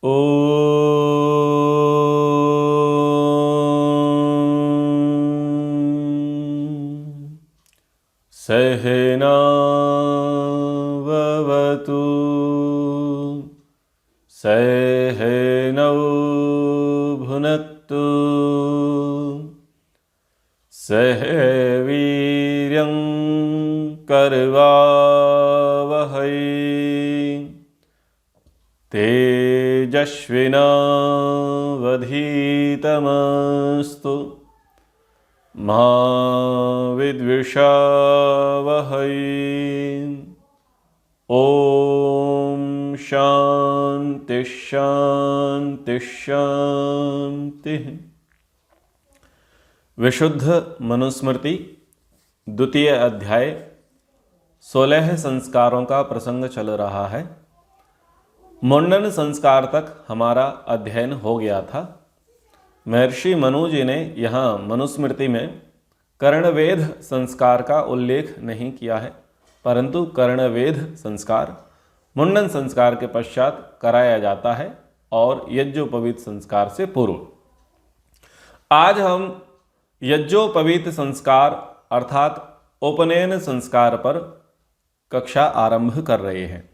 ॐ सहनाववतु सहनौ भुनक्तु सह वीर्यं करवावहै तेजस्विनावधीतमस्तु मा विद्विषावहै। ॐ शान्ति शान्ति शान्तिः। विशुद्ध मनुस्मृति द्वितीय अध्याय 16 संस्कारों का प्रसंग चल रहा है। मुंडन संस्कार तक हमारा अध्ययन हो गया था। महर्षि मनु जी ने यहाँ मनुस्मृति में कर्णवेध संस्कार का उल्लेख नहीं किया है, परंतु कर्णवेध संस्कार मुंडन संस्कार के पश्चात कराया जाता है और यज्ञोपवीत संस्कार से पूर्व। आज हम यज्ञोपवीत संस्कार अर्थात उपनयन संस्कार पर कक्षा आरंभ कर रहे हैं।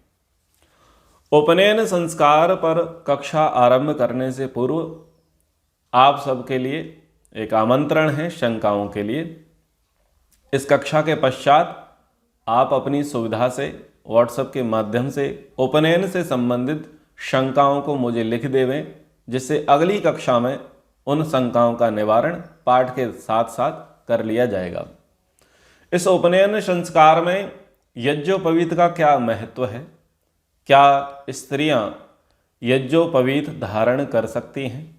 उपनयन संस्कार पर कक्षा आरंभ करने से पूर्व आप सबके लिए एक आमंत्रण है शंकाओं के लिए। इस कक्षा के पश्चात आप अपनी सुविधा से व्हाट्सएप के माध्यम से उपनयन से संबंधित शंकाओं को मुझे लिख देवें, जिससे अगली कक्षा में उन शंकाओं का निवारण पाठ के साथ साथ कर लिया जाएगा। इस उपनयन संस्कार में यज्ञोपवीत का क्या महत्व है, क्या स्त्रियां यज्ञोपवीत धारण कर सकती हैं,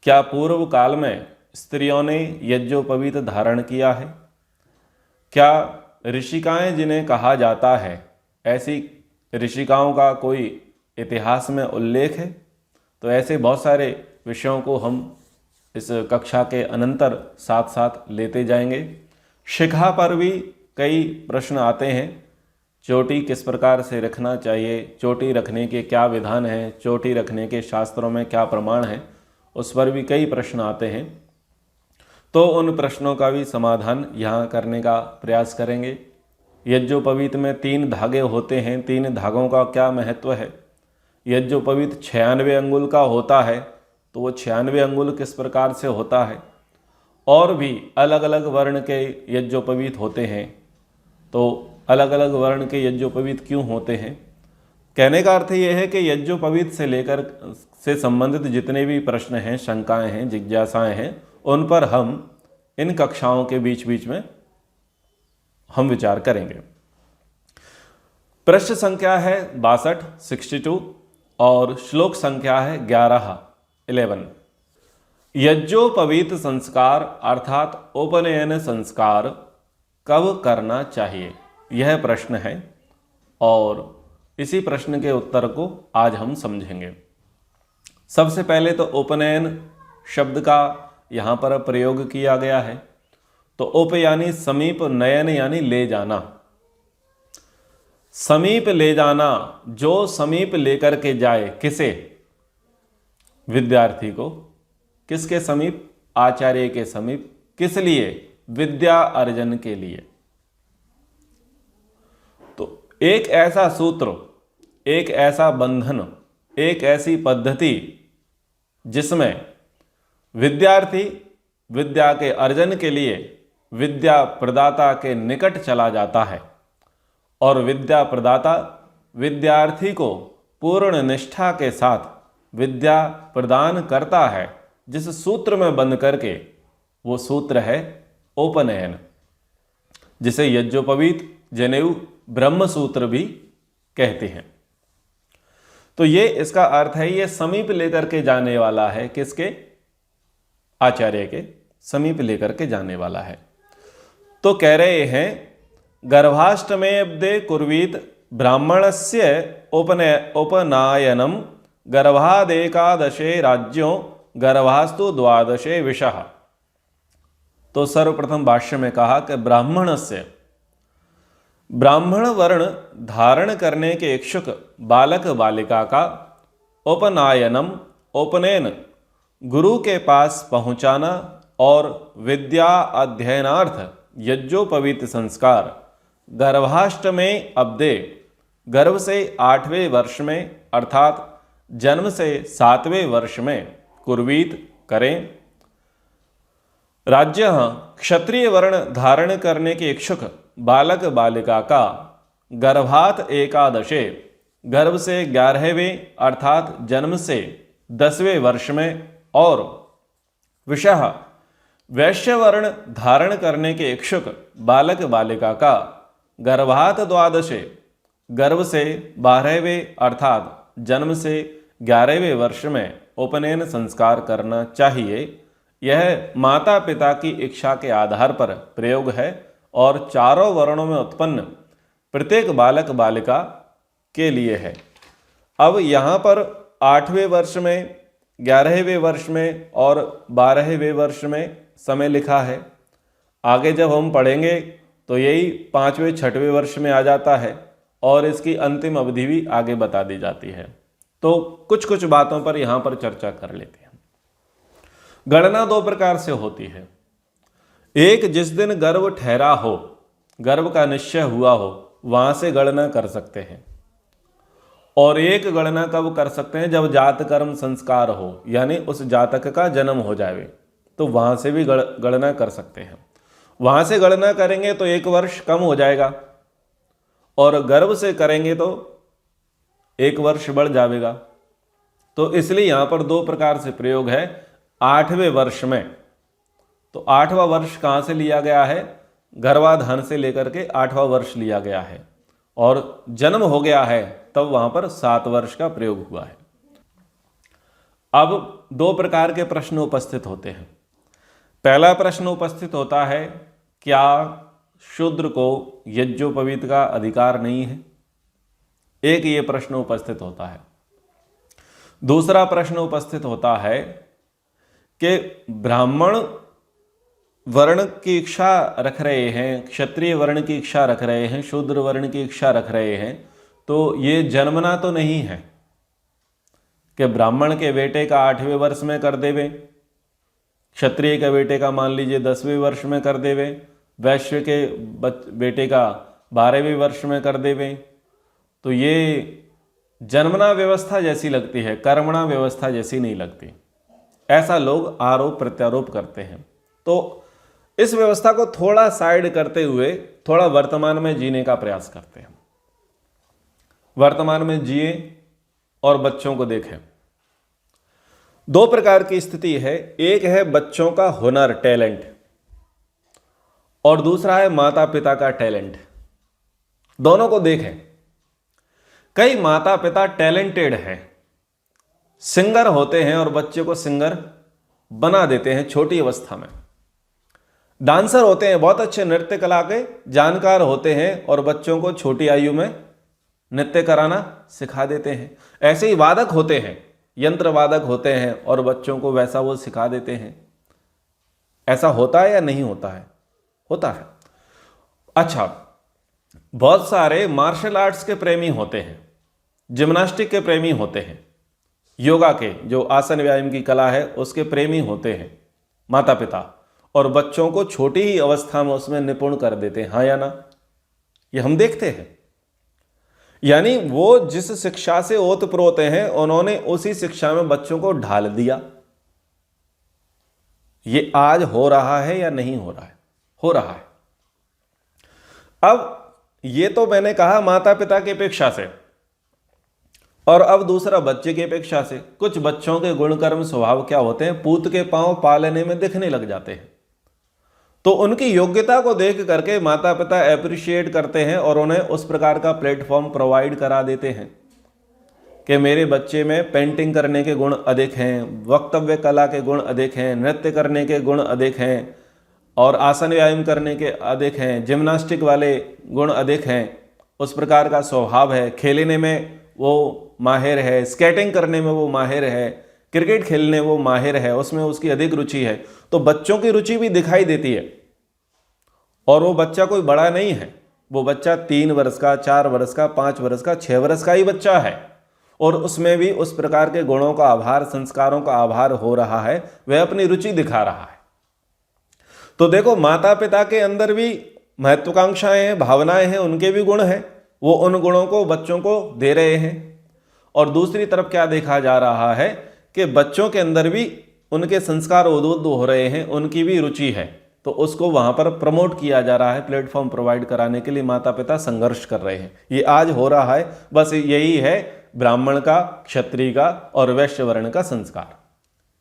क्या पूर्व काल में स्त्रियों ने यज्ञोपवीत धारण किया है, क्या ऋषिकाएं जिन्हें कहा जाता है ऐसी ऋषिकाओं का कोई इतिहास में उल्लेख है। तो ऐसे बहुत सारे विषयों को हम इस कक्षा के अनंतर साथ साथ लेते जाएंगे। शिखा पर भी कई प्रश्न आते हैं। चोटी किस प्रकार से रखना चाहिए, चोटी रखने के क्या विधान हैं, चोटी रखने के शास्त्रों में क्या प्रमाण है, उस पर भी कई प्रश्न आते हैं। तो उन प्रश्नों का भी समाधान यहाँ करने का प्रयास करेंगे। यज्ञोपवीत में 3 धागे होते हैं, 3 धागों का क्या महत्व है। यज्ञोपवीत 96 अंगुल का होता है, तो वो 96 अंगुल किस प्रकार से होता है। और भी अलग अलग वर्ण के यज्ञोपवीत होते हैं, तो अलग अलग वर्ण के यज्ञोपवीत क्यों होते हैं। कहने का अर्थ ये है कि यज्ञोपवीत से लेकर से संबंधित जितने भी प्रश्न हैं, शंकाएं हैं, जिज्ञासाएं हैं, उन पर हम इन कक्षाओं के बीच बीच में हम विचार करेंगे। पृष्ठ संख्या है 62 62 और श्लोक संख्या है 11 यज्ञोपवीत संस्कार अर्थात उपनयन संस्कार कब करना चाहिए, यह प्रश्न है और इसी प्रश्न के उत्तर को आज हम समझेंगे। सबसे पहले तो उपनयन शब्द का यहाँ पर प्रयोग किया गया है। तो उप यानी समीप, नयन यानी ले जाना। समीप ले जाना, जो समीप लेकर के जाए, किसे, विद्यार्थी को। किसके समीप, आचार्य के समीप। किस लिए, विद्या अर्जन के लिए। तो एक ऐसा सूत्र, एक ऐसा बंधन, एक ऐसी पद्धति जिसमें विद्यार्थी विद्या के अर्जन के लिए विद्या प्रदाता के निकट चला जाता है और विद्या प्रदाता विद्यार्थी को पूर्ण निष्ठा के साथ विद्या प्रदान करता है, जिस सूत्र में बंध करके, वो सूत्र है उपनयन, जिसे यज्ञोपवीत, जनेऊ, ब्रह्म सूत्र भी कहते हैं। तो ये इसका अर्थ है, ये समीप लेकर के जाने वाला है। किसके, आचार्य के समीप लेकर के जाने वाला है। तो कह रहे हैं गर्भाष्टमेब्दे कुर्वीत ब्राह्मणस्य उपनायनम गर्भादेकादशे राज्यों गर्भास्तु द्वादशे विषः। तो सर्वप्रथम भाष्य में कहा कि ब्राह्मण वर्ण धारण करने के इच्छुक बालक बालिका का उपनायनम उपनयन, गुरु के पास पहुंचाना और विद्या अध्ययनार्थ यज्ञोपवीत संस्कार। गर्भाष्टमे अब्दे, गर्भ से 8वें वर्ष में अर्थात जन्म से 7वें वर्ष में कुर्वीत करें। राज्य क्षत्रिय वर्ण धारण करने के इच्छुक बालक बालिका का गर्भात एकादशे, गर्भ से 11वें अर्थात जन्म से 10वें वर्ष में और विषह वैश्य वर्ण धारण करने के इच्छुक बालक बालिका का गर्भात द्वादशे, गर्भ से 12वें अर्थात जन्म से 11वें वर्ष में उपनयन संस्कार करना चाहिए। यह माता पिता की इच्छा के आधार पर प्रयोग है और चारों वर्णों में उत्पन्न प्रत्येक बालक बालिका के लिए है। अब यहाँ पर 8वें वर्ष में, 11वें वर्ष में और 12वें वर्ष में समय लिखा है। आगे जब हम पढ़ेंगे तो यही 5वें 6वें वर्ष में आ जाता है और इसकी अंतिम अवधि भी आगे बता दी जाती है। तो कुछ कुछ बातों पर यहाँ पर चर्चा कर लेते हैं। गणना 2 प्रकार से होती है। एक, जिस दिन गर्भ ठहरा हो, गर्भ का निश्चय हुआ हो, वहां से गणना कर सकते हैं। और एक गणना कब कर सकते हैं, जब जात कर्म संस्कार हो, यानी उस जातक का जन्म हो जाए, तो वहां से भी गणना कर सकते हैं। वहां से गणना करेंगे तो 1 वर्ष कम हो जाएगा और गर्भ से करेंगे तो 1 वर्ष बढ़ जाएगा। तो इसलिए यहां पर 2 प्रकार से प्रयोग है। 8वें वर्ष में, तो 8वां वर्ष कहां से लिया गया है, गर्भाधान से लेकर के 8वां वर्ष लिया गया है और जन्म हो गया है तब वहां पर 7 वर्ष का प्रयोग हुआ है। अब 2 प्रकार के प्रश्न उपस्थित होते हैं। पहला प्रश्न उपस्थित होता है, क्या शूद्र को यज्ञोपवीत का अधिकार नहीं है? एक ये प्रश्न उपस्थित होता है। दूसरा प्रश्न उपस्थित होता है कि ब्राह्मण वर्ण की इच्छा रख रहे हैं, क्षत्रिय वर्ण की इच्छा रख रहे हैं, शूद्र वर्ण की इच्छा रख रहे हैं, तो ये जन्मना तो नहीं है कि ब्राह्मण के बेटे का 8वें वर्ष में कर देवे, क्षत्रिय के बेटे का मान लीजिए 10वें वर्ष में कर देवे, वैश्य के बेटे का 12वें वर्ष में कर देवे। तो ये जन्मना व्यवस्था जैसी लगती है, कर्मणा व्यवस्था जैसी नहीं लगती। ऐसा लोग आरोप प्रत्यारोप करते हैं। तो इस व्यवस्था को थोड़ा साइड करते हुए थोड़ा वर्तमान में जीने का प्रयास करते हैं। वर्तमान में जिए और बच्चों को देखें। 2 प्रकार की स्थिति है। एक है बच्चों का हुनर, टैलेंट, और दूसरा है माता पिता का टैलेंट। दोनों को देखें। कई माता पिता टैलेंटेड हैं, सिंगर होते हैं और बच्चे को सिंगर बना देते हैं छोटी अवस्था में। डांसर होते हैं, बहुत अच्छे नृत्य कला के जानकार होते हैं और बच्चों को छोटी आयु में नृत्य कराना सिखा देते हैं। ऐसे ही वादक होते हैं, यंत्र वादक होते हैं और बच्चों को वैसा वो सिखा देते हैं। ऐसा होता है या नहीं होता है? होता है। अच्छा, बहुत सारे मार्शल आर्ट्स के प्रेमी होते हैं, जिम्नास्टिक के प्रेमी होते हैं, योगा के, जो आसन व्यायाम की कला है उसके प्रेमी होते हैं माता पिता, और बच्चों को छोटी ही अवस्था में उसमें निपुण कर देते हैं। हाँ या ना? ये हम देखते हैं। यानी वो जिस शिक्षा से ओतप्रोत हैं उन्होंने उसी शिक्षा में बच्चों को ढाल दिया। ये आज हो रहा है या नहीं हो रहा है? हो रहा है। अब ये तो मैंने कहा माता पिता की अपेक्षा से, और अब दूसरा बच्चे की अपेक्षा से। कुछ बच्चों के गुण कर्म स्वभाव क्या होते हैं, पूत के पांव पालने में दिखने लग जाते हैं। तो उनकी योग्यता को देख करके माता पिता एप्रिशिएट करते हैं और उन्हें उस प्रकार का प्लेटफॉर्म प्रोवाइड करा देते हैं कि मेरे बच्चे में पेंटिंग करने के गुण अधिक हैं, वक्तव्य कला के गुण अधिक हैं, नृत्य करने के गुण अधिक हैं और आसन व्यायाम करने के अधिक हैं, जिम्नास्टिक वाले गुण अधिक हैं, उस प्रकार का स्वभाव है, खेलने में वो माहिर है, स्केटिंग करने में वो माहिर है, क्रिकेट खेलने वो माहिर है, उसमें उसकी अधिक रुचि है। तो बच्चों की रुचि भी दिखाई देती है। और वो बच्चा कोई बड़ा नहीं है, वो बच्चा 3 वर्ष का, 4 वर्ष का, 5 वर्ष का, 6 वर्ष का ही बच्चा है। और उसमें भी उस प्रकार के गुणों का आभार, संस्कारों का आभार हो रहा है, वह अपनी रुचि दिखा रहा है। तो देखो, माता पिता के अंदर भी महत्वाकांक्षाएं हैं, भावनाएं हैं, उनके भी गुण हैं, वो उन गुणों को बच्चों को दे रहे हैं। और दूसरी तरफ क्या देखा जा रहा है कि बच्चों के अंदर भी उनके संस्कार उद्बुद्ध हो रहे हैं, उनकी भी रुचि है, तो उसको वहां पर प्रमोट किया जा रहा है। प्लेटफॉर्म प्रोवाइड कराने के लिए माता पिता संघर्ष कर रहे हैं। ये आज हो रहा है। बस यही है ब्राह्मण का, क्षत्रिय का और वैश्य वर्ण का संस्कार।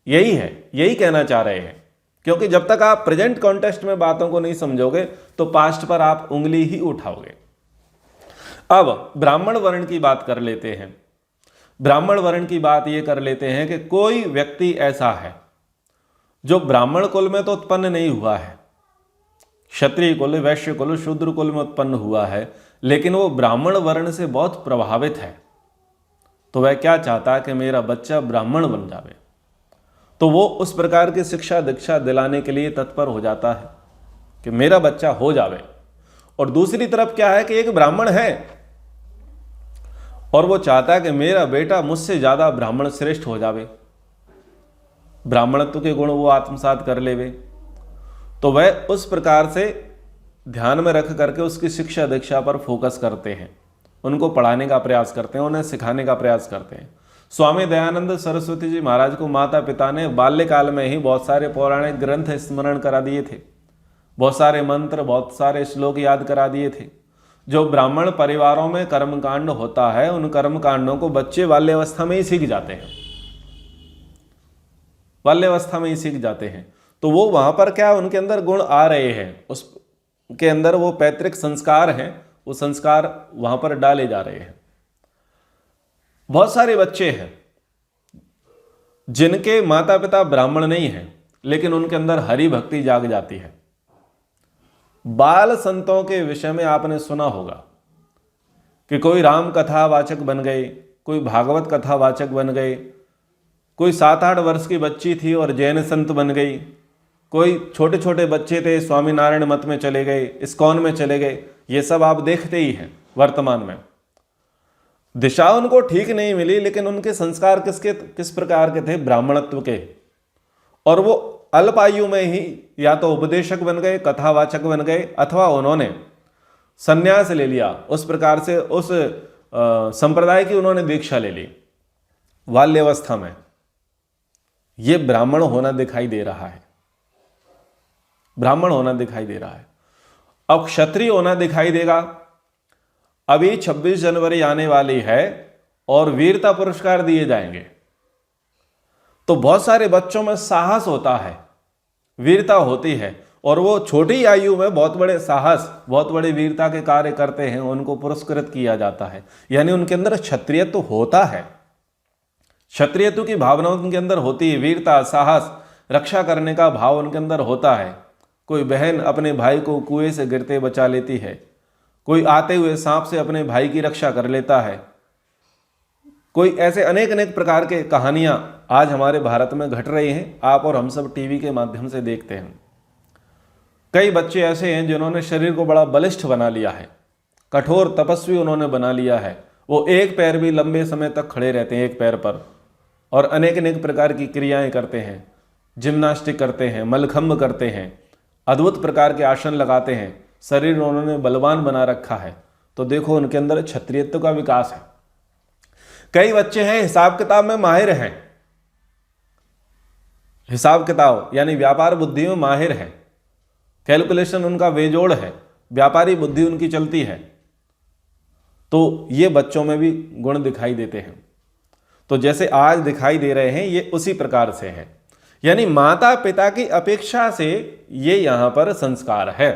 यही है, यही कहना चाह रहे हैं। क्योंकि जब तक आप प्रेजेंट कॉन्टेक्स्ट में बातों को नहीं समझोगे तो पास्ट पर आप उंगली ही उठाओगे। अब ब्राह्मण वर्ण की बात कर लेते हैं। ब्राह्मण वर्ण की बात यह कर लेते हैं कि कोई व्यक्ति ऐसा है जो ब्राह्मण कुल में तो उत्पन्न नहीं हुआ है, क्षत्रिय कुल, वैश्य कुल, शूद्र कुल में उत्पन्न हुआ है, लेकिन वो ब्राह्मण वर्ण से बहुत प्रभावित है। तो वह क्या चाहता है कि मेरा बच्चा ब्राह्मण बन जावे, तो वो उस प्रकार की शिक्षा दीक्षा दिलाने के लिए तत्पर हो जाता है कि मेरा बच्चा हो जावे। और दूसरी तरफ क्या है कि एक ब्राह्मण है और वो चाहता है कि मेरा बेटा मुझसे ज्यादा ब्राह्मण श्रेष्ठ हो जावे, ब्राह्मणत्व के गुण वो आत्मसात कर लेवे। तो वह उस प्रकार से ध्यान में रख करके उसकी शिक्षा दीक्षा पर फोकस करते हैं, उनको पढ़ाने का प्रयास करते हैं, उन्हें सिखाने का प्रयास करते हैं। स्वामी दयानंद सरस्वती जी महाराज को माता पिता ने बाल्यकाल में ही बहुत सारे पौराणिक ग्रंथ स्मरण करा दिए थे, बहुत सारे मंत्र, बहुत सारे श्लोक याद करा दिए थे। जो ब्राह्मण परिवारों में कर्मकांड होता है, उन कर्मकांडों को बच्चे बाल्यावस्था में ही सीख जाते हैं, बाल्यावस्था में ही सीख जाते हैं। तो वो वहां पर क्या, उनके अंदर गुण आ रहे हैं, उसके अंदर वो पैतृक संस्कार हैं, वो संस्कार वहां पर डाले जा रहे हैं। बहुत सारे बच्चे हैं जिनके माता पिता ब्राह्मण नहीं हैं, लेकिन उनके अंदर हरि भक्ति जाग जाती है। बाल संतों के विषय में आपने सुना होगा कि कोई राम कथा वाचक बन गए, कोई भागवत कथा वाचक बन गए, कोई 7-8 वर्ष की बच्ची थी और जैन संत बन गई, कोई छोटे छोटे बच्चे थे स्वामीनारायण मत में चले गए, इस्कॉन में चले गए। ये सब आप देखते ही हैं वर्तमान में। दिशा उनको ठीक नहीं मिली, लेकिन उनके संस्कार किस प्रकार के थे, ब्राह्मणत्व के। और वो अल्प आयु में ही या तो उपदेशक बन गए, कथावाचक बन गए, अथवा उन्होंने संन्यास ले लिया, उस प्रकार से उस संप्रदाय की उन्होंने दीक्षा ले ली बाल्यावस्था में। ये ब्राह्मण होना दिखाई दे रहा है, ब्राह्मण होना दिखाई दे रहा है। अब क्षत्रिय होना दिखाई देगा। अभी 26 जनवरी आने वाली है और वीरता पुरस्कार दिए जाएंगे, तो बहुत सारे बच्चों में साहस होता है, वीरता होती है, और वो छोटी आयु में बहुत बड़े साहस, बहुत बड़े वीरता के कार्य करते हैं, उनको पुरस्कृत किया जाता है। यानी उनके अंदर क्षत्रियत्व होता है, क्षत्रियत्व की भावना उनके अंदर होती है, वीरता, साहस, रक्षा करने का भाव उनके अंदर होता है। कोई बहन अपने भाई को कुएं से गिरते बचा लेती है, कोई आते हुए सांप से अपने भाई की रक्षा कर लेता है। कोई ऐसे अनेक अनेक प्रकार के कहानियां आज हमारे भारत में घट रही हैं, आप और हम सब टीवी के माध्यम से देखते हैं। कई बच्चे ऐसे हैं जिन्होंने शरीर को बड़ा बलिष्ठ बना लिया है, कठोर तपस्वी उन्होंने बना लिया है। वो एक पैर भी लंबे समय तक खड़े रहते हैं, एक पैर पर, और अनेक अनेक प्रकार की क्रियाएं करते हैं, जिम्नास्टिक करते हैं, मलखंब करते हैं, अद्भुत प्रकार के आसन लगाते हैं, शरीर उन्होंने बलवान बना रखा है। तो देखो उनके अंदर क्षत्रियत्व का विकास है। कई बच्चे हैं हिसाब किताब में माहिर हैं, हिसाब किताब यानी व्यापार बुद्धि में माहिर है, कैलकुलेशन उनका बेजोड़ है, व्यापारी बुद्धि उनकी चलती है। तो ये बच्चों में भी गुण दिखाई देते हैं। तो जैसे आज दिखाई दे रहे हैं, ये उसी प्रकार से है। यानी माता पिता की अपेक्षा से ये यहां पर संस्कार है।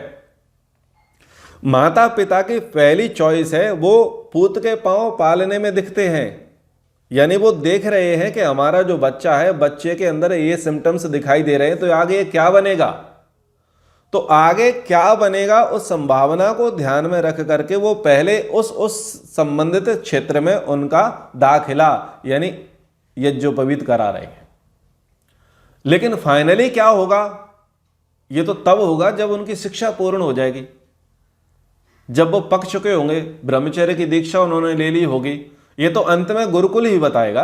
माता पिता की पहली चॉइस है, वो पूत के पांव पालने में दिखते हैं। यानी वो देख रहे हैं कि हमारा जो बच्चा है, बच्चे के अंदर ये सिम्टम्स दिखाई दे रहे हैं, तो आगे क्या बनेगा। तो आगे क्या बनेगा, उस संभावना को ध्यान में रख करके वो पहले उस संबंधित क्षेत्र में उनका दाखिला यानी यज्ञोपवीत करा रहे हैं। लेकिन फाइनली क्या होगा, ये तो तब होगा जब उनकी शिक्षा पूर्ण हो जाएगी, जब वो पक चुके होंगे, ब्रह्मचर्य की दीक्षा उन्होंने ले ली होगी, ये तो अंत में गुरुकुल ही बताएगा,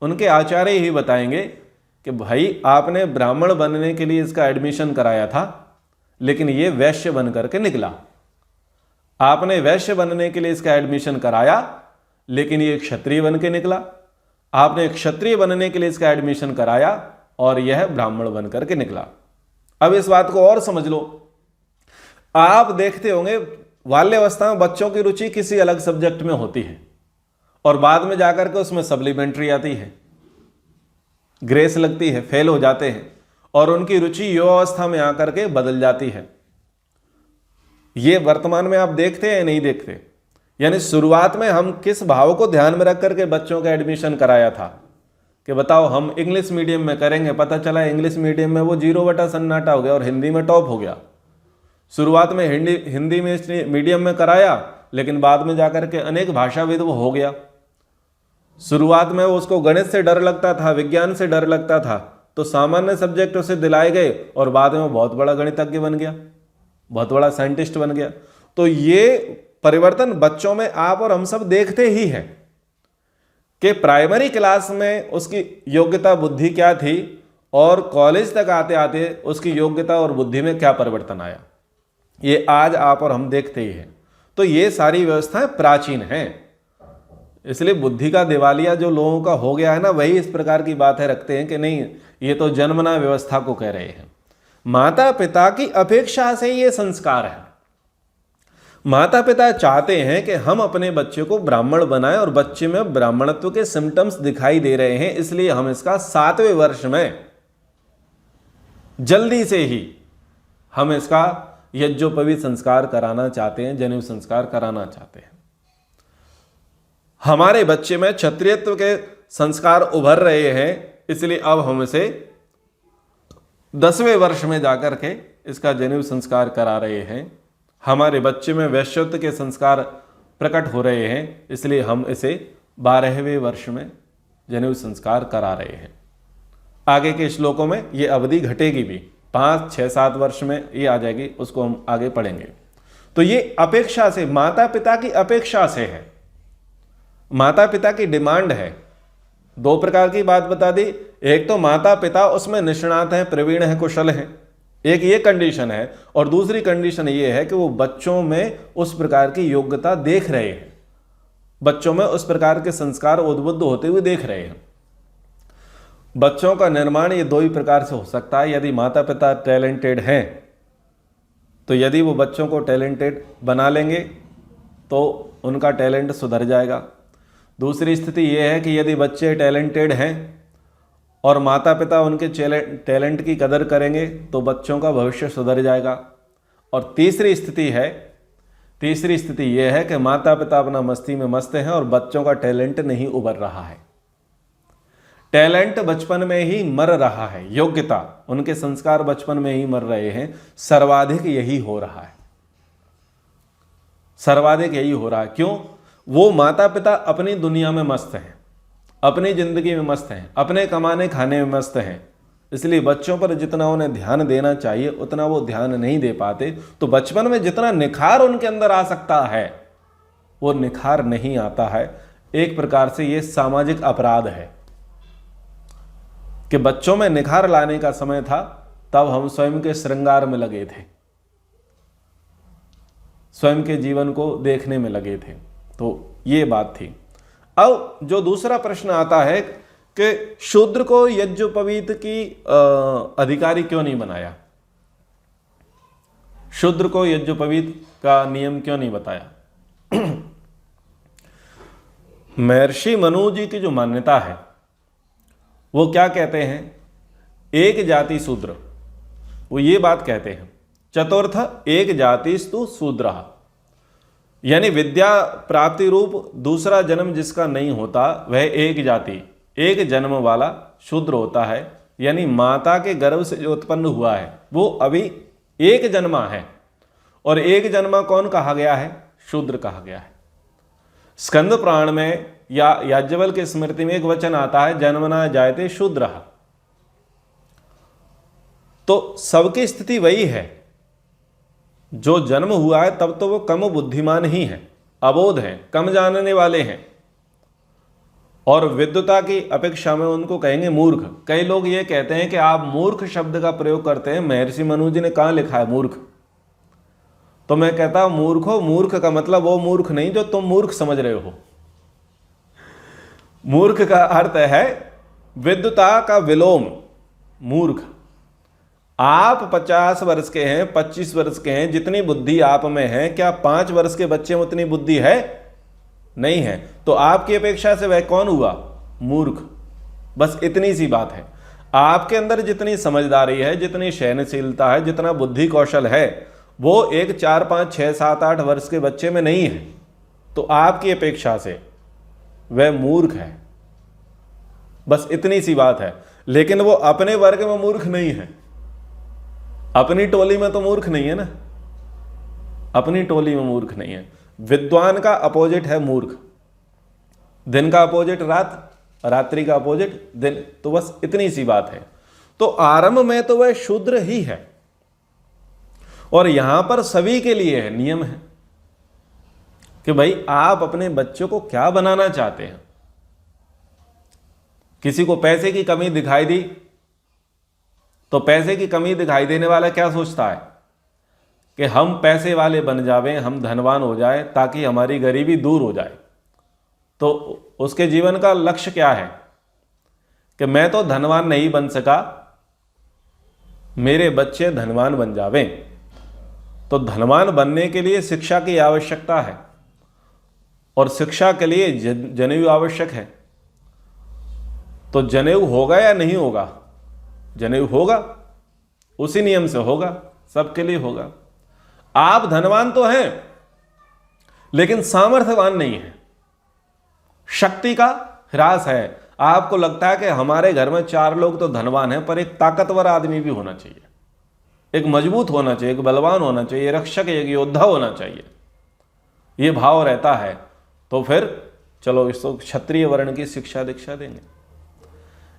उनके आचार्य ही बताएंगे कि भाई आपने ब्राह्मण बनने के लिए इसका एडमिशन कराया था, लेकिन ये वैश्य बन करके निकला। आपने वैश्य बनने के लिए इसका एडमिशन कराया, लेकिन ये क्षत्रिय बन के निकला। आपने क्षत्रिय बनने के लिए इसका एडमिशन कराया और यह ब्राह्मण बन करके निकला। अब इस बात को और समझ लो। आप देखते होंगे बाल्यावस्था में बच्चों की रुचि किसी अलग सब्जेक्ट में होती है और बाद में जाकर के उसमें सप्लीमेंट्री आती है, ग्रेस लगती है, फेल हो जाते हैं और उनकी रुचि युवावस्था में आकर के बदल जाती है। ये वर्तमान में आप देखते हैं या नहीं देखते? यानी शुरुआत में हम किस भाव को ध्यान में रख करके बच्चों का एडमिशन कराया था कि बताओ हम इंग्लिश मीडियम में करेंगे, पता चला इंग्लिश मीडियम में वो 0 बटा सन्नाटा हो गया और हिंदी में टॉप हो गया। शुरुआत में हिंदी में मीडियम में कराया, लेकिन बाद में जाकर के अनेक भाषाविद वो हो गया। शुरुआत में उसको गणित से डर लगता था, विज्ञान से डर लगता था, तो सामान्य सब्जेक्ट उसे दिलाए गए और बाद में बहुत बड़ा गणितज्ञ बन गया, बहुत बड़ा साइंटिस्ट बन गया। तो ये परिवर्तन बच्चों में आप और हम सब देखते ही हैं कि प्राइमरी क्लास में उसकी योग्यता बुद्धि क्या थी और कॉलेज तक आते आते उसकी योग्यता और बुद्धि में क्या परिवर्तन आया, ये आज आप और हम देखते ही हैं। तो ये सारी व्यवस्थाएं प्राचीन हैं, इसलिए बुद्धि का दिवालिया जो लोगों का हो गया है ना, वही इस प्रकार की बातें रखते हैं कि नहीं ये तो जन्मना व्यवस्था को कह रहे हैं। माता पिता की अपेक्षा से ये संस्कार है। माता पिता चाहते हैं कि हम अपने बच्चे को ब्राह्मण बनाएं और बच्चे में ब्राह्मणत्व के सिम्टम्स दिखाई दे रहे हैं, इसलिए हम इसका 7वें वर्ष में जल्दी से ही हम इसका यज्ञोपवीत संस्कार कराना चाहते हैं, जनेऊ संस्कार कराना चाहते हैं। हमारे बच्चे में क्षत्रियत्व के संस्कार उभर रहे हैं, इसलिए अब हम इसे 10वें वर्ष में जाकर के इसका जनेऊ संस्कार करा रहे हैं। हमारे बच्चे में वैश्यत्व के संस्कार प्रकट हो रहे हैं, इसलिए हम इसे 12वें वर्ष में जनेऊ संस्कार करा रहे हैं। आगे के श्लोकों में ये अवधि घटेगी भी, 5, 6, 7 वर्ष में ये आ जाएगी, उसको हम आगे पढ़ेंगे। तो ये अपेक्षा से, माता पिता की अपेक्षा से है, माता पिता की डिमांड है। 2 प्रकार की बात बता दी, एक तो माता पिता उसमें निष्णात हैं, प्रवीण हैं, कुशल हैं, एक ये कंडीशन है, और दूसरी कंडीशन ये है कि वो बच्चों में उस प्रकार की योग्यता देख रहे हैं, बच्चों में उस प्रकार के संस्कार उद्बुद्ध होते हुए देख रहे हैं। बच्चों का निर्माण ये 2 ही प्रकार से हो सकता है। यदि माता पिता टैलेंटेड हैं तो यदि वो बच्चों को टैलेंटेड बना लेंगे तो उनका टैलेंट सुधर जाएगा। दूसरी स्थिति ये है कि यदि बच्चे टैलेंटेड हैं और माता पिता उनके टैलेंट की कदर करेंगे तो बच्चों का भविष्य सुधर जाएगा। और तीसरी स्थिति यह है कि माता पिता अपना मस्ती में मस्त हैं और बच्चों का टैलेंट नहीं उभर रहा है, टैलेंट बचपन में ही मर रहा है, योग्यता, उनके संस्कार बचपन में ही मर रहे हैं। सर्वाधिक यही हो रहा है, सर्वाधिक यही हो रहा है। क्यों? वो माता पिता अपनी दुनिया में मस्त हैं, अपनी जिंदगी में मस्त हैं, अपने कमाने खाने में मस्त हैं, इसलिए बच्चों पर जितना उन्हें ध्यान देना चाहिए उतना वो ध्यान नहीं दे पाते। तो बचपन में जितना निखार उनके अंदर आ सकता है वो निखार नहीं आता है। एक प्रकार से ये सामाजिक अपराध है कि बच्चों में निखार लाने का समय था, तब हम स्वयं के श्रृंगार में लगे थे, स्वयं के जीवन को देखने में लगे थे। तो ये बात थी। अब जो दूसरा प्रश्न आता है कि शूद्र को यज्ञोपवीत की अधिकारी क्यों नहीं बनाया, शूद्र को यज्ञोपवीत का नियम क्यों नहीं बताया? महर्षि मनु जी की जो मान्यता है वो क्या कहते हैं, एक जाति शूद्र, वो ये बात कहते हैं, चतुर्थ एक जातिस्तु शूद्र, यानी विद्या प्राप्ति रूप दूसरा जन्म जिसका नहीं होता वह एक जाति, एक जन्म वाला शूद्र होता है। यानी माता के गर्भ से जो उत्पन्न हुआ है वो अभी एक जन्मा है, और एक जन्मा कौन कहा गया है? शूद्र कहा गया है। स्कंद पुराण में या याज्ञवल्क्य के स्मृति में एक वचन आता है, जन्मना जायते शूद्रः। तो सबकी स्थिति वही है, जो जन्म हुआ है तब तो वो कम बुद्धिमान ही है, अबोध हैं, कम जानने वाले हैं, और विद्वता की अपेक्षा में उनको कहेंगे मूर्ख। कई लोग ये कहते हैं कि आप मूर्ख शब्द का प्रयोग करते हैं, महर्षि मनु जी ने कहाँ लिखा है मूर्ख? तो मैं कहता हूं मूर्खो, मूर्ख का मतलब वो मूर्ख नहीं जो तुम मूर्ख समझ रहे हो। मूर्ख का अर्थ है विद्वता का विलोम, मूर्ख। आप 50 वर्ष के हैं, 25 वर्ष के हैं, जितनी बुद्धि आप में है, क्या 5 वर्ष के बच्चे में उतनी बुद्धि है? नहीं है। तो आपकी अपेक्षा से वह कौन हुआ? मूर्ख। बस इतनी सी बात है। आपके अंदर जितनी समझदारी है, जितनी सहनशीलता है, जितना बुद्धि कौशल है, वो एक 4, 5, 6, 7, 8 वर्ष के बच्चे में नहीं है। तो आपकी अपेक्षा से वह मूर्ख है। बस इतनी सी बात है। लेकिन वो अपने वर्ग में मूर्ख नहीं है, अपनी टोली में तो मूर्ख नहीं है ना, अपनी टोली में मूर्ख नहीं है। विद्वान का अपोजिट है मूर्ख। दिन का अपोजिट रात, रात्रि का अपोजिट दिन। तो बस इतनी सी बात है। तो आरंभ में तो वह शूद्र ही है। और यहां पर सभी के लिए है, नियम है कि भाई आप अपने बच्चों को क्या बनाना चाहते हैं। किसी को पैसे की कमी दिखाई दी तो पैसे की कमी दिखाई देने वाला क्या सोचता है कि हम पैसे वाले बन जावें, हम धनवान हो जाए ताकि हमारी गरीबी दूर हो जाए। तो उसके जीवन का लक्ष्य क्या है कि मैं तो धनवान नहीं बन सका, मेरे बच्चे धनवान बन जावें। तो धनवान बनने के लिए शिक्षा की आवश्यकता है और शिक्षा के लिए जनेऊ आवश्यक है। तो जनेऊ होगा या नहीं होगा? जनेऊ होगा, उसी नियम से होगा, सबके लिए होगा। आप धनवान तो हैं लेकिन सामर्थ्यवान नहीं है, शक्ति का ह्रास है। आपको लगता है कि हमारे घर में 4 लोग तो धनवान हैं, पर एक ताकतवर आदमी भी होना चाहिए, एक मजबूत होना चाहिए, एक बलवान होना चाहिए, रक्षक, एक योद्धा होना चाहिए। ये भाव रहता है तो फिर चलो इसको क्षत्रिय वर्ण की शिक्षा दीक्षा देंगे।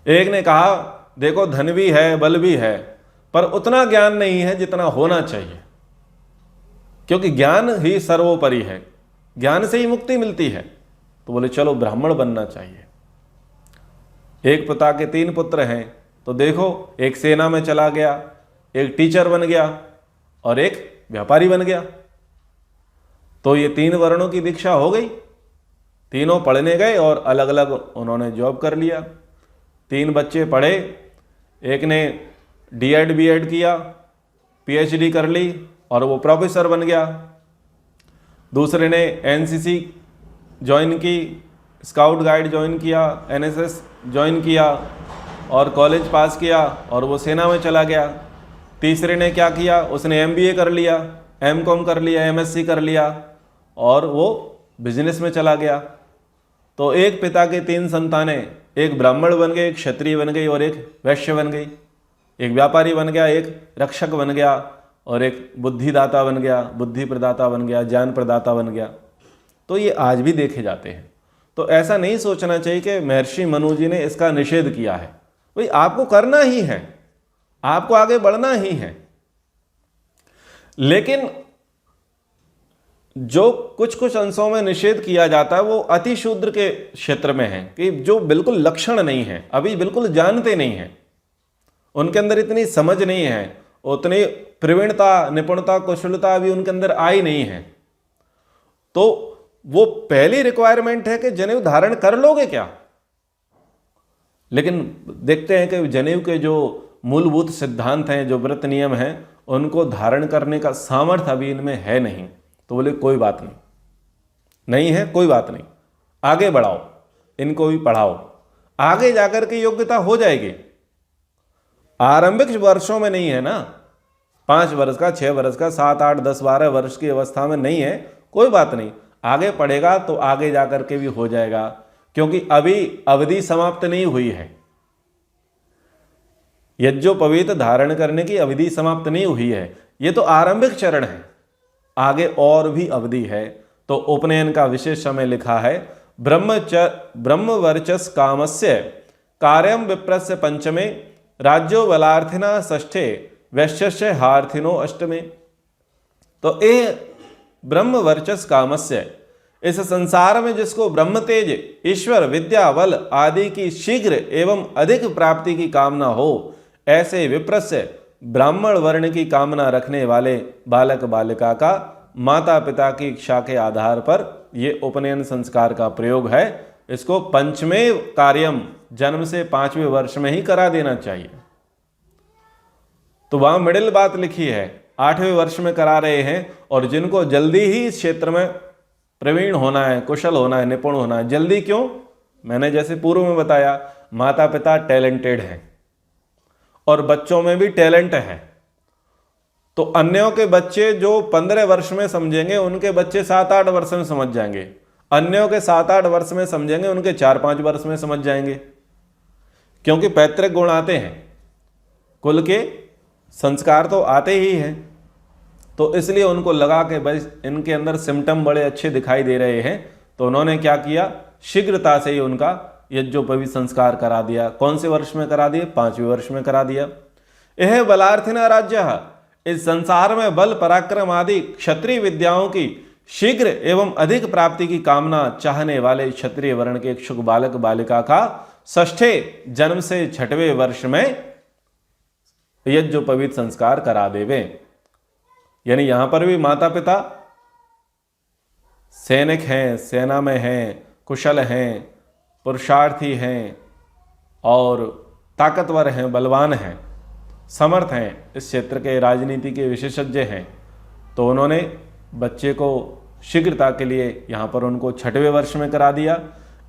एक ने कहा देखो धन भी है, बल भी है, पर उतना ज्ञान नहीं है जितना होना चाहिए, क्योंकि ज्ञान ही सर्वोपरि है, ज्ञान से ही मुक्ति मिलती है। तो बोले चलो ब्राह्मण बनना चाहिए। एक पिता के 3 पुत्र हैं, तो देखो एक सेना में चला गया, एक टीचर बन गया और एक व्यापारी बन गया। तो ये 3 वर्णों की दीक्षा हो गई, तीनों पढ़ने गए और अलग अलग उन्होंने जॉब कर लिया। 3 बच्चे पढ़े, एक ने D.Ed. B.Ed. किया, PhD कर ली और वो प्रोफेसर बन गया। दूसरे ने NCC ज्वाइन की, स्काउट गाइड ज्वाइन किया, NSS ज्वाइन किया और कॉलेज पास किया और वो सेना में चला गया। तीसरे ने क्या किया, उसने MBA कर लिया, M.Com कर लिया, MSc कर लिया और वो बिजनेस में चला गया। तो एक पिता के 3 संतानें, एक ब्राह्मण बन गए, एक क्षत्रिय बन गई और एक वैश्य बन गई। एक व्यापारी बन गया, एक रक्षक बन गया और एक बुद्धिदाता बन गया, बुद्धि प्रदाता बन गया, ज्ञान प्रदाता बन गया। तो ये आज भी देखे जाते हैं। तो ऐसा नहीं सोचना चाहिए कि महर्षि मनु जी ने इसका निषेध किया है। भाई आपको करना ही है, आपको आगे बढ़ना ही है। लेकिन जो कुछ कुछ अंशों में निषेध किया जाता है वो अति शूद्र के क्षेत्र में है, कि जो बिल्कुल लक्षण नहीं है, अभी बिल्कुल जानते नहीं है, उनके अंदर इतनी समझ नहीं है, उतनी प्रवीणता, निपुणता, कुशलता अभी उनके अंदर आई नहीं है। तो वो पहली रिक्वायरमेंट है कि जनेऊ धारण कर लोगे क्या। लेकिन देखते हैं कि जनेऊ के जो मूलभूत सिद्धांत हैं, जो व्रत नियम हैं, उनको धारण करने का सामर्थ्य अभी इनमें है नहीं। तो बोले कोई बात नहीं, नहीं है कोई बात नहीं, आगे बढ़ाओ, इनको भी पढ़ाओ, आगे जाकर के योग्यता हो जाएगी। आरंभिक वर्षों में नहीं है ना, 5 वर्ष का, 6 वर्ष का, 7, 8, 10, 12 वर्ष की अवस्था में नहीं है, कोई बात नहीं, आगे पढ़ेगा तो आगे जाकर के भी हो जाएगा, क्योंकि अभी अवधि समाप्त नहीं हुई है। यज्ञोपवीत धारण करने की अवधि समाप्त नहीं हुई है, ये तो आरंभिक चरण है, आगे और भी अवधि है। तो उपनयन का विशेष समय लिखा है, ब्रह्मवर्चस कामस्य कार्यम विप्रस्य पंचमे, राज्यो बलार्थिना षष्ठे, वैश्यस्य हार्थिनो अष्टमे। तो ये ब्रह्मवर्चस कामस्य, इस संसार में जिसको ब्रह्म तेज, ईश्वर, विद्या, बल आदि की शीघ्र एवं अधिक प्राप्ति की कामना हो, ऐसे विप्रस्य ब्राह्मण वर्ण की कामना रखने वाले बालक बालिका का माता पिता की इच्छा के आधार पर ये उपनयन संस्कार का प्रयोग है। इसको पंचमे कार्यम, जन्म से 5वें वर्ष में ही करा देना चाहिए। तो वहां मिडिल बात लिखी है, 8वें वर्ष में करा रहे हैं, और जिनको जल्दी ही इस क्षेत्र में प्रवीण होना है, कुशल होना है, निपुण होना है। जल्दी क्यों? मैंने जैसे पूर्व में बताया, माता पिता टैलेंटेड हैं और बच्चों में भी टैलेंट है। तो अन्यों के बच्चे जो 15 वर्ष में समझेंगे, उनके बच्चे 7-8 वर्ष में समझ जाएंगे। अन्यों के 7-8 वर्ष में समझेंगे, उनके 4-5 वर्ष में समझ जाएंगे, क्योंकि पैतृक गुण आते हैं, कुल के संस्कार तो आते ही हैं। तो इसलिए उनको लगा कि भाई इनके अंदर सिम्टम बड़े अच्छे दिखाई दे रहे हैं, तो उन्होंने क्या किया, शीघ्रता से ही उनका यज्ञोपवीत संस्कार करा दिया। कौन से वर्ष में करा दिया? 5वें वर्ष में करा दिया। यह बलार्थिना राज्य, इस संसार में बल पराक्रम आदि क्षत्रिय विद्याओं की शीघ्र एवं अधिक प्राप्ति की कामना चाहने वाले क्षत्रिय वर्ण के इच्छुक बालक बालिका का 6ठे जन्म से 6वें वर्ष में यज्ञोपवीत संस्कार करा देवे। यानी यहां पर भी माता पिता सैनिक हैं, सेना में हैं, कुशल हैं, पुरुषार्थी हैं और ताकतवर हैं, बलवान हैं, समर्थ हैं, इस क्षेत्र के राजनीति के विशेषज्ञ हैं। तो उन्होंने बच्चे को शीघ्रता के लिए यहाँ पर उनको 6वें वर्ष में करा दिया।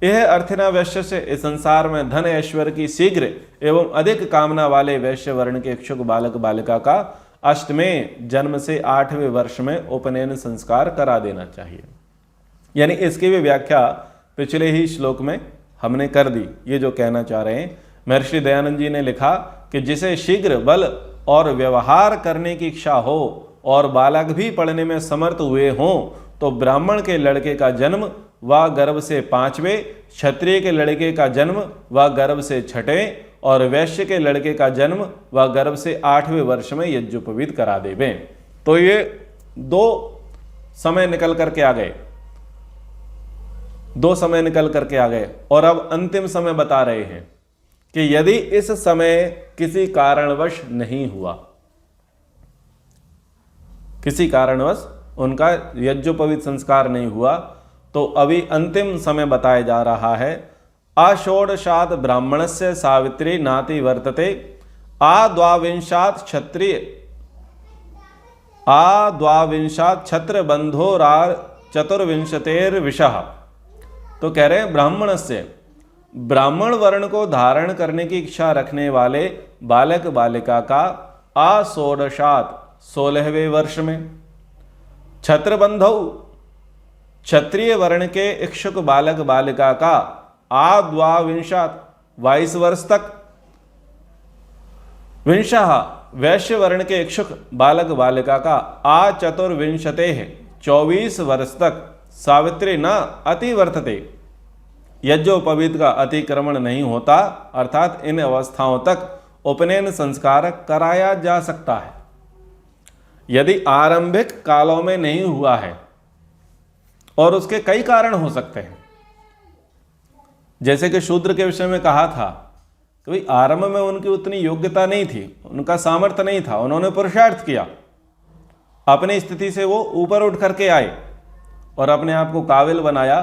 यह अर्थिना वैश्य से, इस संसार में धन ऐश्वर्य की शीघ्र एवं अधिक कामना वाले वैश्य वर्ण के इच्छुक बालक बालिका का 8वें जन्म से 8वें वर्ष में उपनयन संस्कार करा देना चाहिए। यानी इसकी भी व्याख्या पिछले ही श्लोक में हमने कर दी। ये जो कहना चाह रहे हैं, महर्षि दयानंद जी ने लिखा कि जिसे शीघ्र बल और व्यवहार करने की इच्छा हो और बालक भी पढ़ने में समर्थ हुए हों, तो ब्राह्मण के लड़के का जन्म व गर्भ से 5वें, क्षत्रिय के लड़के का जन्म व गर्भ से 6ठे और वैश्य के लड़के का जन्म व गर्भ से 8वें वर्ष में यज्ञोपवीत करा देवे। तो ये 2 समय निकल करके आ गए, 2 समय निकल करके आ गए। और अब अंतिम समय बता रहे हैं कि यदि इस समय किसी कारणवश नहीं हुआ, किसी कारणवश उनका यज्ञोपवीत संस्कार नहीं हुआ, तो अभी अंतिम समय बताया जा रहा है। अषोडशात् ब्राह्मणस्य सावित्री नाति वर्तते, आद्वाविंशात् क्षत्रिय, आद्वाविंशात् छत्र बंधोरार चतुर्विंशतेर्विशः। तो कह रहे हैं ब्राह्मण से, ब्राह्मण वर्ण को धारण करने की इच्छा रखने वाले बालक बालिका का अषोडशात् 16वें वर्ष में, छत्रबंधौ क्षत्रिय वर्ण के इच्छुक बालक बालिका का आद्वाविंशात् 22 वर्ष तक, विंशः वैश्य वर्ण के इच्छुक बालक बालिका का आचतुर्विंशते 24 वर्ष तक, सावित्री न अतिवर्तते, यज्ञोपवीत का अतिक्रमण नहीं होता, अर्थात इन अवस्थाओं तक उपनयन संस्कार कराया जा सकता है। यदि आरंभिक कालों में नहीं हुआ है, और उसके कई कारण हो सकते हैं, जैसे कि शूद्र के विषय में कहा था कि भाई आरंभ में उनकी उतनी योग्यता नहीं थी, उनका सामर्थ्य नहीं था, उन्होंने पुरुषार्थ किया, अपनी स्थिति से वो ऊपर उठ करके आए और अपने आप को काबिल बनाया।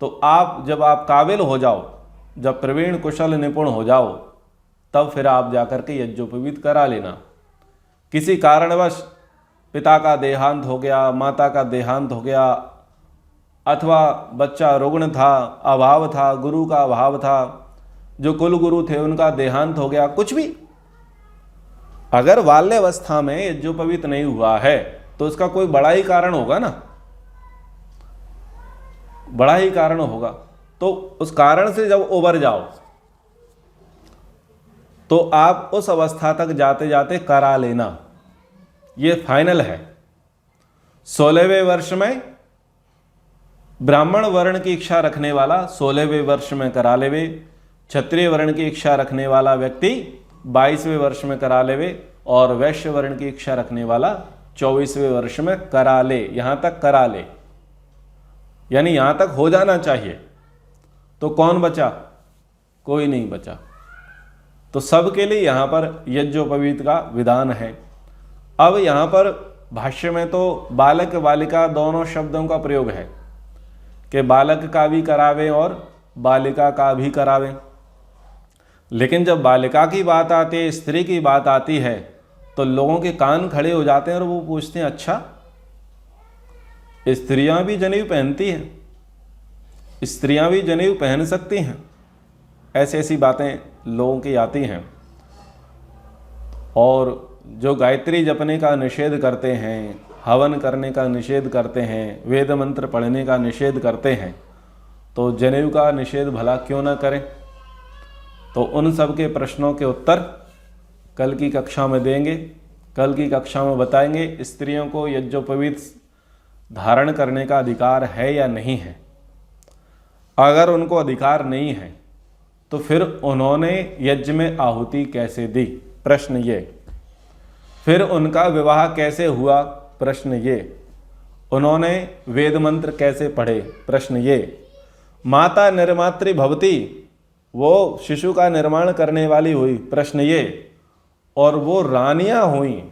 तो आप जब आप काबिल हो जाओ, जब प्रवीण कुशल निपुण हो जाओ, तब फिर आप जाकर के यज्ञोपवीत करा लेना। किसी कारणवश पिता का देहांत हो गया, माता का देहांत हो गया, अथवा बच्चा रुग्ण था, अभाव था, गुरु का अभाव था, जो कुल गुरु थे उनका देहांत हो गया, कुछ भी, अगर बाल्यावस्था में यज्ञोपवीत नहीं हुआ है तो उसका कोई बड़ा ही कारण होगा ना, बड़ा ही कारण होगा। तो उस कारण से जब उबर जाओ तो आप उस अवस्था तक जाते जाते करा लेना, ये फाइनल है। 16वें वर्ष में ब्राह्मण वर्ण की इच्छा रखने वाला 16वें वर्ष में करा लेवे, क्षत्रिय वर्ण की इच्छा रखने वाला व्यक्ति 22वें वर्ष में करा लेवे, और वैश्य वर्ण की इच्छा रखने वाला 24वें वर्ष में करा ले। यहां तक करा ले, यानी यहाँ तक हो जाना चाहिए। तो कौन बचा? कोई नहीं बचा। तो सबके लिए यहाँ पर यज्ञोपवीत का विधान है। अब यहाँ पर भाष्य में तो बालक बालिका दोनों शब्दों का प्रयोग है कि बालक का भी करावे और बालिका का भी करावे। लेकिन जब बालिका की बात आती है, स्त्री की बात आती है, तो लोगों के कान खड़े हो जाते हैं और वो पूछते हैं अच्छा स्त्रियां भी जनेऊ पहनती हैं, स्त्रियां भी जनेऊ पहन सकती हैं? ऐसी ऐसी बातें लोगों की आती हैं। और जो गायत्री जपने का निषेध करते हैं, हवन करने का निषेध करते हैं, वेद मंत्र पढ़ने का निषेध करते हैं, तो जनेऊ का निषेध भला क्यों ना करें? तो उन सब के प्रश्नों के उत्तर कल की कक्षा में देंगे। कल की कक्षा में बताएंगे स्त्रियों को यज्ञोपवीत धारण करने का अधिकार है या नहीं है। अगर उनको अधिकार नहीं है तो फिर उन्होंने यज्ञ में आहुति कैसे दी? प्रश्न ये। फिर उनका विवाह कैसे हुआ? प्रश्न ये। उन्होंने वेद मंत्र कैसे पढ़े? प्रश्न ये। माता निर्मात्री भवती, वो शिशु का निर्माण करने वाली हुई? प्रश्न ये। और वो रानियां हुई,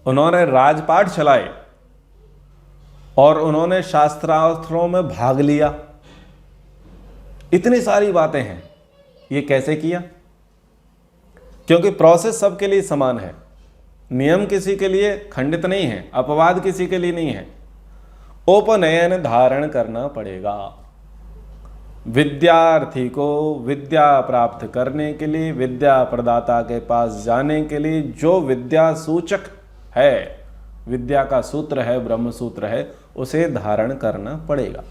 उन्होंने राजपाट चलाए और उन्होंने शास्त्रार्थों में भाग लिया। इतनी सारी बातें हैं। ये कैसे किया? क्योंकि प्रोसेस सबके लिए समान है, नियम किसी के लिए खंडित नहीं है, अपवाद किसी के लिए नहीं है। उपनयन धारण करना पड़ेगा। विद्यार्थी को विद्या प्राप्त करने के लिए, विद्या प्रदाता के पास जाने के लिए जो विद्या सूचक है, विद्या का सूत्र है, ब्रह्म सूत्र है, उसे धारण करना पड़ेगा।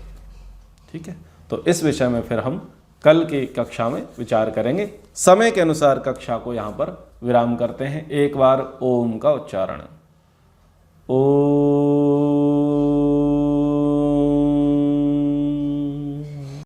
ठीक है, तो इस विषय में फिर हम कल की कक्षा में विचार करेंगे। समय के अनुसार कक्षा को यहाँ पर विराम करते हैं। एक बार ओम का उच्चारण।